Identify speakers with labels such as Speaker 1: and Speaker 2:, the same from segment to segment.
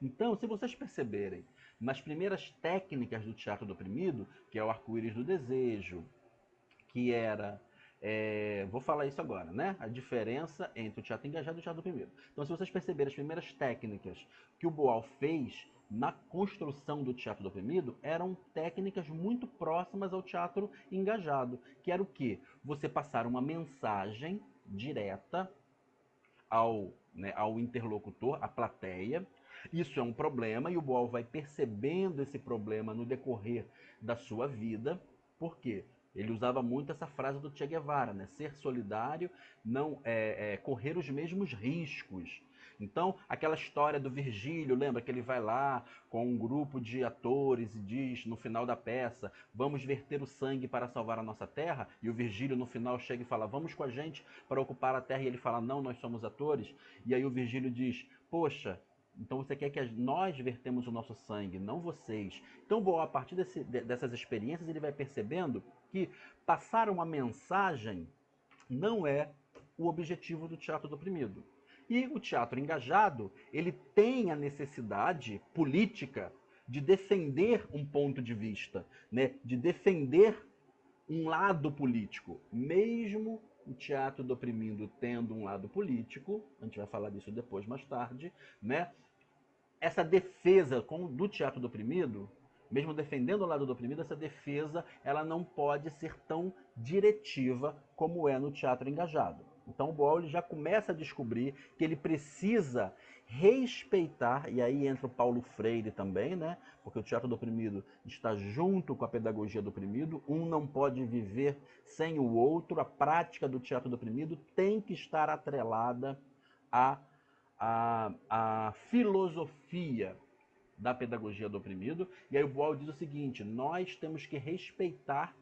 Speaker 1: Então, se vocês perceberem, nas primeiras técnicas do teatro do oprimido, que é o arco-íris do desejo, que era... vou falar isso agora, né? A diferença entre o teatro engajado e o teatro oprimido. Então, se vocês perceberem as primeiras técnicas que o Boal fez na construção do teatro do oprimido, eram técnicas muito próximas ao teatro engajado, que era o quê? Você passar uma mensagem direta ao interlocutor, à plateia. Isso é um problema e o Boal vai percebendo esse problema no decorrer da sua vida. Por quê? Ele usava muito essa frase do Che Guevara, né? Ser solidário, não correr os mesmos riscos. Então, aquela história do Virgílio, lembra que ele vai lá com um grupo de atores e diz no final da peça, vamos verter o sangue para salvar a nossa terra? E o Virgílio no final chega e fala, vamos com a gente para ocupar a terra. E ele fala, não, nós somos atores. E aí o Virgílio diz, poxa, então você quer que nós vertemos o nosso sangue, não vocês. Então, bom, a partir dessas experiências, ele vai percebendo que passar uma mensagem não é o objetivo do teatro do oprimido. E o teatro engajado, ele tem a necessidade política de defender um ponto de vista, né? De defender um lado político. Mesmo o teatro do oprimido tendo um lado político, a gente vai falar disso depois, mais tarde, né? Essa defesa do teatro do oprimido, mesmo defendendo o lado do oprimido, essa defesa ela não pode ser tão diretiva como é no teatro engajado. Então o Boal já começa a descobrir que ele precisa respeitar, e aí entra o Paulo Freire também, né? Porque o teatro do oprimido está junto com a pedagogia do oprimido, um não pode viver sem o outro, a prática do teatro do oprimido tem que estar atrelada a filosofia da pedagogia do oprimido. E aí o Boal diz o seguinte, nós temos que respeitar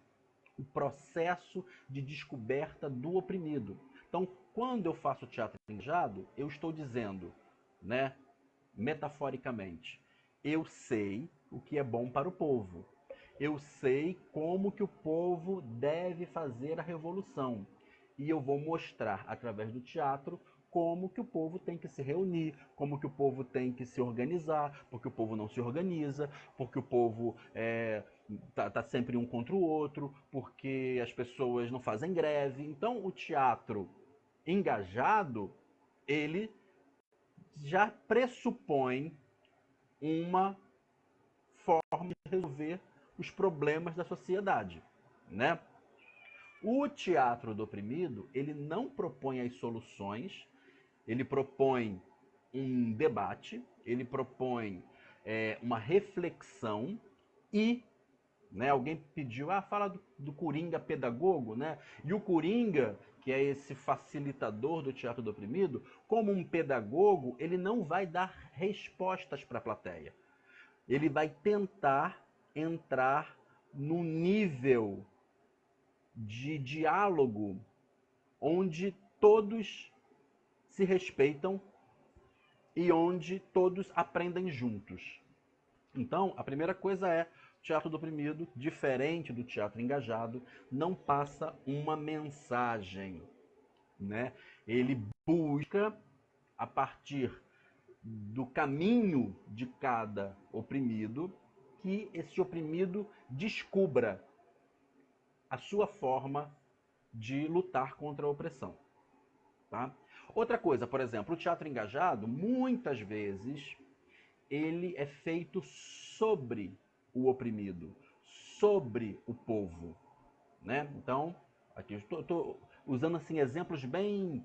Speaker 1: o processo de descoberta do oprimido. Então, quando eu faço teatro engajado, eu estou dizendo, né, metaforicamente, eu sei o que é bom para o povo. Eu sei como que o povo deve fazer a revolução. E eu vou mostrar, através do teatro, como que o povo tem que se reunir, como que o povo tem que se organizar, porque o povo não se organiza, porque o povo tá sempre um contra o outro, porque as pessoas não fazem greve. Então, o teatro engajado, ele já pressupõe uma forma de resolver os problemas da sociedade, né? O teatro do oprimido, ele não propõe as soluções, ele propõe um debate, ele propõe uma reflexão e, né, alguém pediu, fala do Coringa pedagogo, né? E o Coringa, que é esse facilitador do teatro do oprimido, como um pedagogo, ele não vai dar respostas para a plateia. Ele vai tentar entrar no nível de diálogo onde todos se respeitam e onde todos aprendem juntos. Então, a primeira coisa é, o teatro do oprimido, diferente do teatro engajado, não passa uma mensagem, né? Ele busca, a partir do caminho de cada oprimido, que esse oprimido descubra a sua forma de lutar contra a opressão. Tá? Outra coisa, por exemplo, o teatro engajado, muitas vezes, ele é feito sobre o oprimido, sobre o povo, né? Então, aqui eu estou usando assim exemplos bem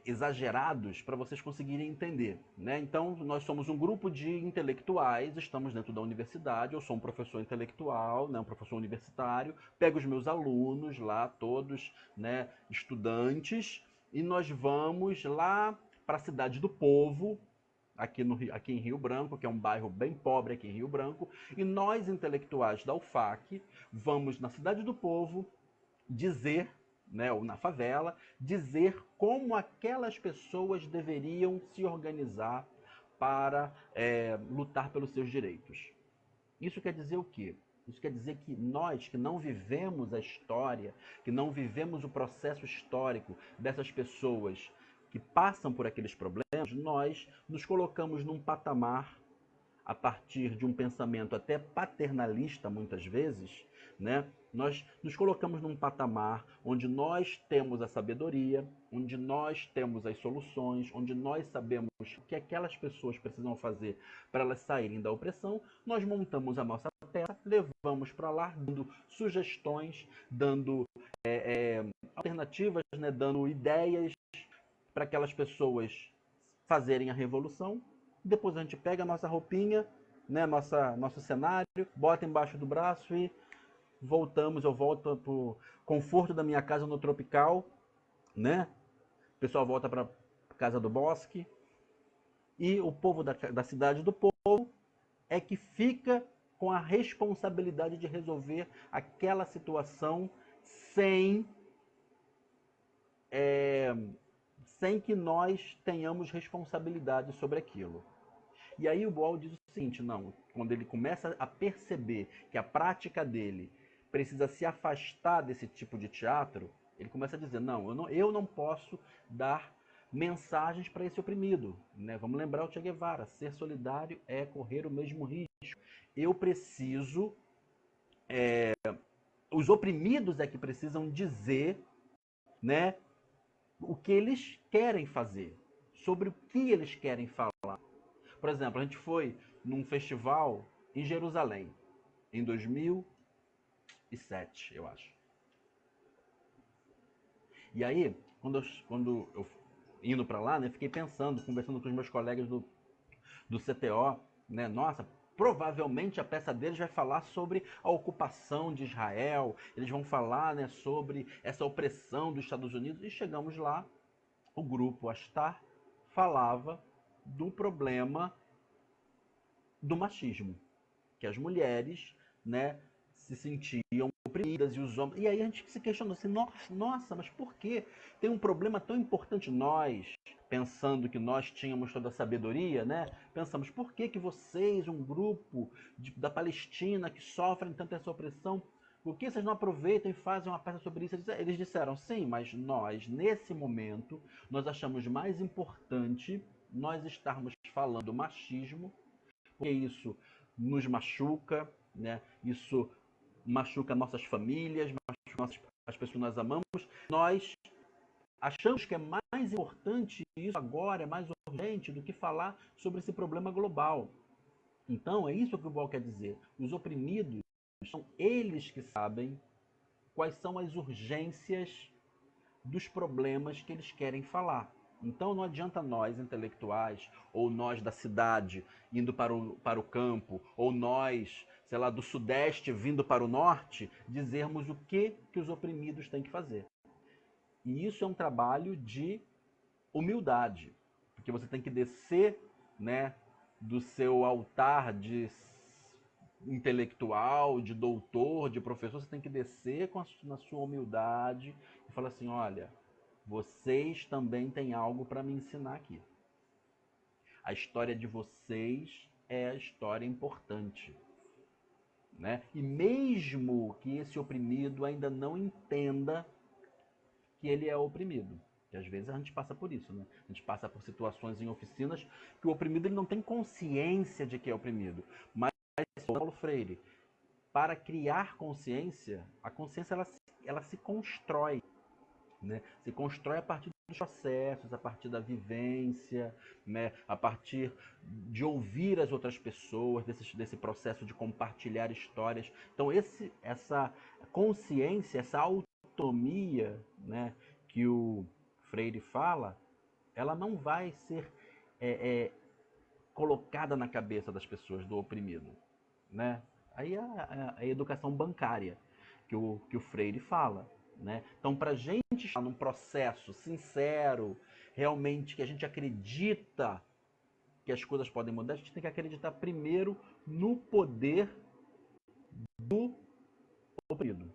Speaker 1: exagerados para vocês conseguirem entender, né? Então, nós somos um grupo de intelectuais, estamos dentro da universidade, eu sou um professor intelectual, né, um professor universitário, pego os meus alunos lá, todos, né, estudantes, e nós vamos lá para a Cidade do Povo, aqui em Rio Branco, que é um bairro bem pobre aqui em Rio Branco, e nós, intelectuais da UFAC, vamos na Cidade do Povo dizer, né, ou na favela, dizer como aquelas pessoas deveriam se organizar para lutar pelos seus direitos. Isso quer dizer o quê? Isso quer dizer que nós, que não vivemos a história, que não vivemos o processo histórico dessas pessoas que passam por aqueles problemas, nós nos colocamos num patamar, a partir de um pensamento até paternalista, muitas vezes, né? Nós nos colocamos num patamar onde nós temos a sabedoria, onde nós temos as soluções, onde nós sabemos o que aquelas pessoas precisam fazer para elas saírem da opressão. Nós montamos a nossa peça, levamos para lá, dando sugestões, dando alternativas, né? Dando ideias para aquelas pessoas fazerem a revolução. Depois a gente pega a nossa roupinha, né, nosso cenário, bota embaixo do braço e voltamos. Eu volto para o conforto da minha casa no Tropical, né? O pessoal volta para a Casa do Bosque. E o povo da cidade do povo é que fica com a responsabilidade de resolver aquela situação sem que nós tenhamos responsabilidade sobre aquilo. E aí o Boal diz o seguinte, não, quando ele começa a perceber que a prática dele precisa se afastar desse tipo de teatro, ele começa a dizer, não, eu não posso dar mensagens para esse oprimido, né? Vamos lembrar o Che Guevara, ser solidário é correr o mesmo risco. Eu preciso, os oprimidos é que precisam dizer, né, o que eles querem fazer, sobre o que eles querem falar. Por exemplo, a gente foi num festival em Jerusalém, em 2007, eu acho. E aí, quando eu indo para lá, né, fiquei pensando, conversando com os meus colegas do CTO, né, nossa, provavelmente a peça deles vai falar sobre a ocupação de Israel, eles vão falar, né, sobre essa opressão dos Estados Unidos, e chegamos lá, o grupo Astar falava do problema do machismo, que as mulheres, né, se sentiam oprimidas e os homens. E aí a gente se questionou assim, nossa, mas por que tem um problema tão importante? Nós, pensando que nós tínhamos toda a sabedoria, né, pensamos, por que vocês, um grupo da Palestina que sofrem tanta essa opressão, por que vocês não aproveitam e fazem uma peça sobre isso? Eles disseram, sim, mas nós, nesse momento, nós achamos mais importante nós estarmos falando do machismo, porque isso nos machuca, né? Isso machuca nossas famílias, machuca as pessoas que nós amamos. Nós achamos que é mais importante isso agora, é mais urgente do que falar sobre esse problema global. Então, é isso que o Boal quer dizer. Os oprimidos são eles que sabem quais são as urgências dos problemas que eles querem falar. Então não adianta nós, intelectuais, ou nós da cidade indo para o campo, ou nós, sei lá, do sudeste vindo para o norte, dizermos o que os oprimidos têm que fazer. E isso é um trabalho de humildade, porque você tem que descer, né, do seu altar de intelectual, de doutor, de professor, você tem que descer na sua humildade e falar assim, olha, vocês também têm algo para me ensinar aqui. A história de vocês é a história importante, né? E mesmo que esse oprimido ainda não entenda que ele é oprimido, que às vezes a gente passa por isso, né? A gente passa por situações em oficinas que o oprimido ele não tem consciência de que é oprimido. Mas, Paulo Freire, para criar consciência, a consciência ela se constrói. Né? Se constrói a partir dos processos, a partir da vivência, né? A partir de ouvir as outras pessoas, desse processo de compartilhar histórias. Então, essa consciência, essa autonomia, né, que o Freire fala, ela não vai ser colocada na cabeça das pessoas, do oprimido. Né? Aí a educação bancária que o Freire fala. Né? Então, para a gente estar num processo sincero, realmente que a gente acredita que as coisas podem mudar, a gente tem que acreditar primeiro no poder do oprimido.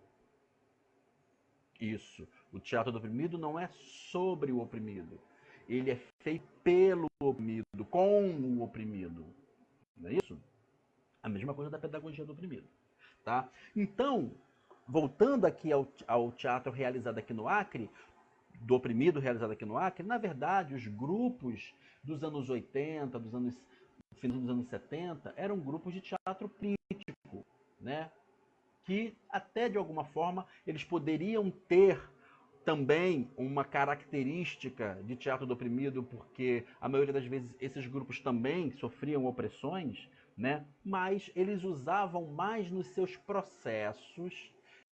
Speaker 1: Isso. O teatro do oprimido não é sobre o oprimido. Ele é feito pelo oprimido, com o oprimido. Não é isso? A mesma coisa da pedagogia do oprimido. Tá? Então, voltando aqui ao teatro realizado aqui no Acre, do Oprimido, realizado aqui no Acre, na verdade, os grupos dos anos 80, final dos anos 70, eram grupos de teatro crítico, né? Que até de alguma forma eles poderiam ter também uma característica de teatro do oprimido, porque a maioria das vezes esses grupos também sofriam opressões, né? Mas eles usavam mais nos seus processos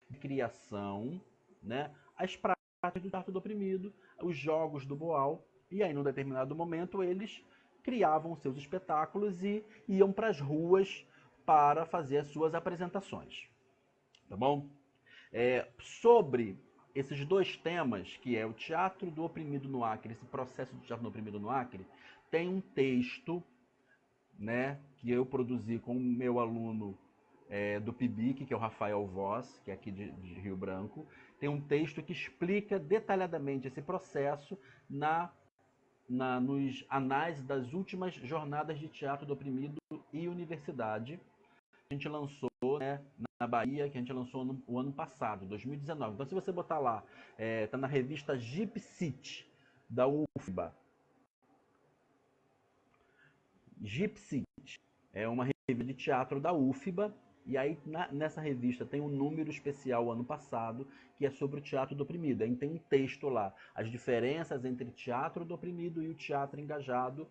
Speaker 1: de criação, né? As práticas do teatro do oprimido, os jogos do Boal, e aí num determinado momento eles criavam seus espetáculos e iam para as ruas para fazer as suas apresentações, tá bom? Sobre esses dois temas, que é o teatro do oprimido no Acre, esse processo de teatro do oprimido no Acre, tem um texto, né, que eu produzi com o meu aluno do PIBIC, que é o Rafael Voss, que é aqui de Rio Branco. Tem um texto que explica detalhadamente esse processo nos anais das últimas jornadas de teatro do oprimido e universidade. A gente lançou, né, na Bahia, que a gente lançou o ano passado, 2019. Então, se você botar lá, tá na revista Gypsy, da UFBA. Gypsy é uma revista de teatro da UFBA, e aí nessa revista tem um número especial ano passado, que é sobre o teatro do oprimido. Aí tem um texto lá, as diferenças entre teatro do oprimido e o teatro engajado,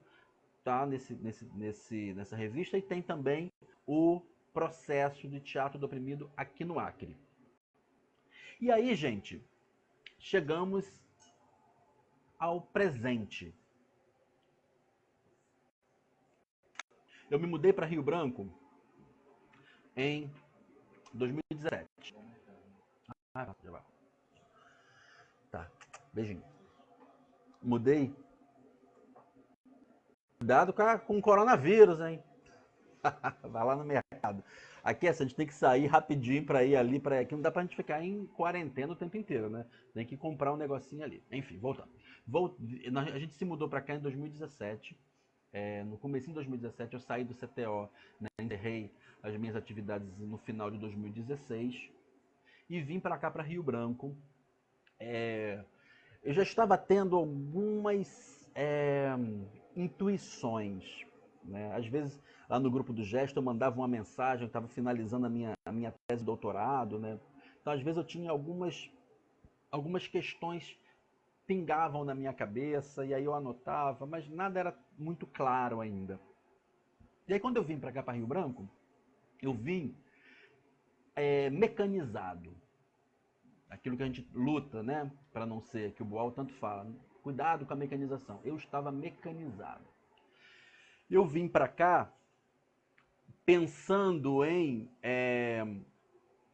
Speaker 1: tá nessa revista, e tem também o processo de teatro do oprimido aqui no Acre. E aí, gente, chegamos ao presente. Eu me mudei para Rio Branco em 2017. Ah, já vai. Tá, beijinho. Mudei. Cuidado com o coronavírus, hein? Vai lá no mercado. Aqui a gente tem que sair rapidinho para ir ali, para aqui. Não dá pra gente ficar em quarentena o tempo inteiro, né? Tem que comprar um negocinho ali. Enfim, voltando. A gente se mudou para cá em 2017. No começo de 2017 eu saí do CTO, né? Encerrei as minhas atividades no final de 2016 e vim para cá, para Rio Branco. Eu já estava tendo algumas intuições, né? Às vezes, lá no grupo do Gesto, eu mandava uma mensagem, eu estava finalizando a minha tese de doutorado, né? Então, às vezes, eu tinha algumas questões pingavam na minha cabeça, e aí eu anotava, mas nada era muito claro ainda. E aí, quando eu vim para cá, para Rio Branco, eu vim mecanizado. Aquilo que a gente luta, né? Para não ser, que o Boal tanto fala. Cuidado com a mecanização. Eu estava mecanizado. Eu vim para cá pensando em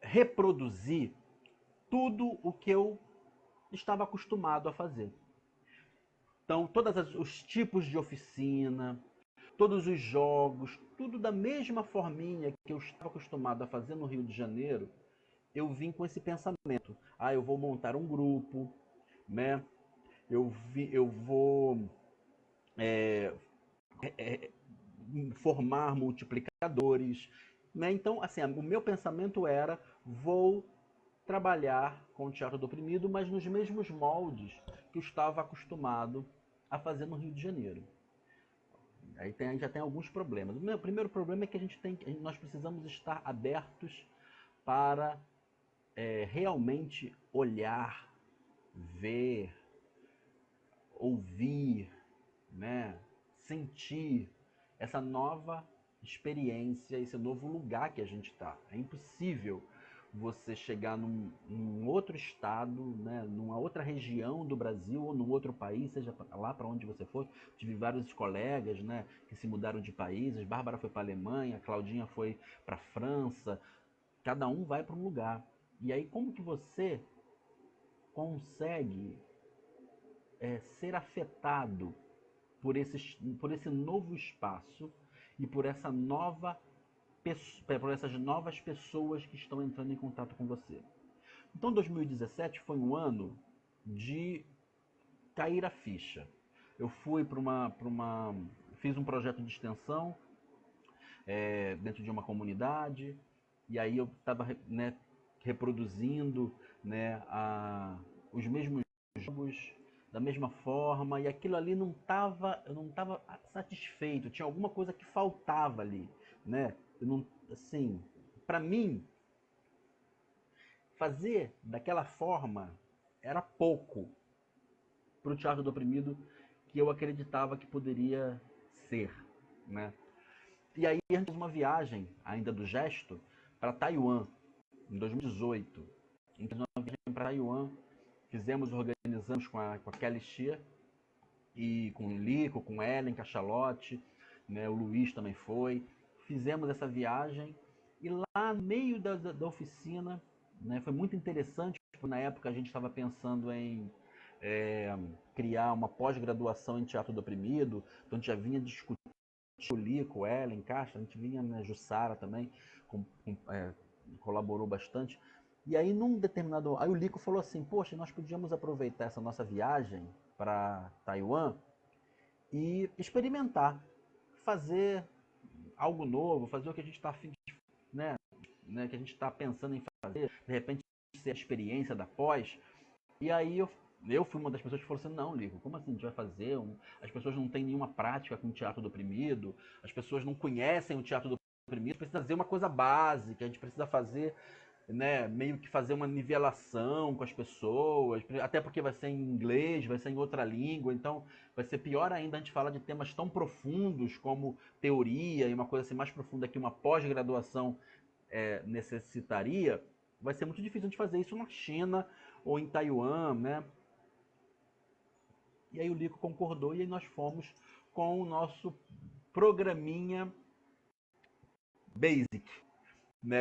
Speaker 1: reproduzir tudo o que eu estava acostumado a fazer. Então, todos os tipos de oficina, todos os jogos, tudo da mesma forminha que eu estava acostumado a fazer no Rio de Janeiro, eu vim com esse pensamento. Eu vou montar um grupo, né? Eu vou formar multiplicadores, né? Então, assim, o meu pensamento era: vou trabalhar com o teatro do oprimido, mas nos mesmos moldes que eu estava acostumado a fazer no Rio de Janeiro. Aí já tem alguns problemas. O meu primeiro problema é que nós precisamos estar abertos para realmente olhar, ver, ouvir, né, sentir essa nova experiência, esse novo lugar que a gente está. É impossível você chegar num outro estado, né, numa outra região do Brasil ou num outro país, seja lá para onde você for. Tive vários colegas, né, que se mudaram de países. Bárbara foi para a Alemanha, Claudinha foi para a França. Cada um vai para um lugar. E aí, como que você consegue ser afetado por esse novo espaço e por essas novas pessoas que estão entrando em contato com você? Então, 2017 foi um ano de cair a ficha. Eu fui fiz um projeto de extensão dentro de uma comunidade, e aí eu estava, né, reproduzindo, né, os mesmos jogos da mesma forma, e aquilo ali eu não estava satisfeito, tinha alguma coisa que faltava ali, né? Eu não, assim, para mim, fazer daquela forma era pouco para o teatro do oprimido que eu acreditava que poderia ser, né? E aí a gente fez uma viagem, ainda do gesto, para Taiwan, em 2018. A gente fez uma viagem para Taiwan, organizamos com a Kelly Chia, e com o Lico, com Ellen Cachalote, né, o Luiz também foi. Fizemos essa viagem e lá no meio da oficina, né, foi muito interessante, porque na época a gente estava pensando em criar uma pós-graduação em teatro do oprimido, então a gente já vinha discutindo o Lico, Ellen, Caixa, a gente vinha, né, Jussara também, colaborou bastante. E aí, num determinado. Aí o Lico falou assim: poxa, nós podíamos aproveitar essa nossa viagem para Taiwan e experimentar, fazer algo novo, fazer o que a gente está né, que a gente está pensando em fazer, de repente ser a experiência da pós. E aí eu fui uma das pessoas que falou assim: não, Lico, como assim a gente vai fazer? As pessoas não têm nenhuma prática com o teatro do oprimido, as pessoas não conhecem o teatro do oprimido, precisa fazer uma coisa básica, a gente precisa fazer, né, meio que fazer uma nivelação com as pessoas, até porque vai ser em inglês, vai ser em outra língua, então vai ser pior ainda a gente falar de temas tão profundos como teoria e uma coisa assim mais profunda que uma pós-graduação necessitaria. Vai ser muito difícil a gente fazer isso na China ou em Taiwan, né? E aí o Lico concordou e aí nós fomos com o nosso programinha basic, né,